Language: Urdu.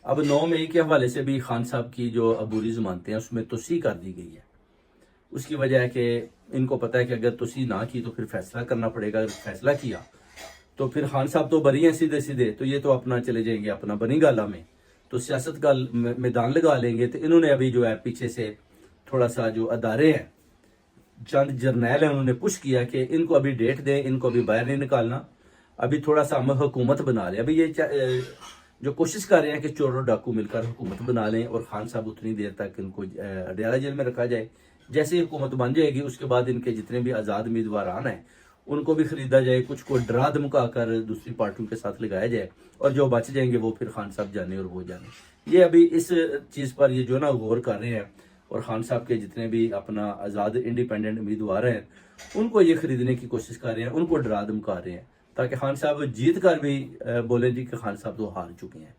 اب 9 مئی کے حوالے سے بھی خان صاحب کی جو عبوری ضمانتیں ہیں اس میں توسیع کر دی گئی ہے. اس کی وجہ ہے کہ ان کو پتہ ہے کہ اگر توسیع نہ کی تو پھر فیصلہ کرنا پڑے گا. اگر فیصلہ کیا تو پھر خان صاحب تو بری ہیں سیدھے سیدھے، تو یہ تو اپنا چلے جائیں گے اپنا بنی گالا میں، تو سیاست کا میدان لگا لیں گے. تو انہوں نے ابھی جو ہے پیچھے سے تھوڑا سا جو ادارے ہیں، چند جرنیل ہیں، انہوں نے پش کیا کہ ان کو ابھی ڈیٹ دیں، ان کو ابھی باہر نہیں نکالنا، ابھی تھوڑا سا ہم حکومت بنا لیں. ابھی یہ جو کوشش کر رہے ہیں کہ چور اور ڈاکو مل کر حکومت بنا لیں اور خان صاحب اتنی دیر تک ان کو اڈیالہ جیل میں رکھا جائے. جیسے ہی حکومت بن جائے گی اس کے بعد ان کے جتنے بھی آزاد امیدواران ہیں ان کو بھی خریدا جائے، کچھ کو ڈرا دھمکا کر دوسری پارٹیوں کے ساتھ لگایا جائے، اور جو بچ جائیں گے وہ پھر خان صاحب جانے اور وہ جانے. یہ ابھی اس چیز پر یہ جو نا غور کر رہے ہیں، اور خان صاحب کے جتنے بھی اپنا آزاد انڈیپینڈنٹ امیدوار ہیں ان کو یہ خریدنے کی کوشش کر رہے ہیں، ان کو ڈرا دھمکا رہے ہیں تاکہ خان صاحب جیت کر بھی بولیں جی کہ خان صاحب تو ہار چکے ہیں.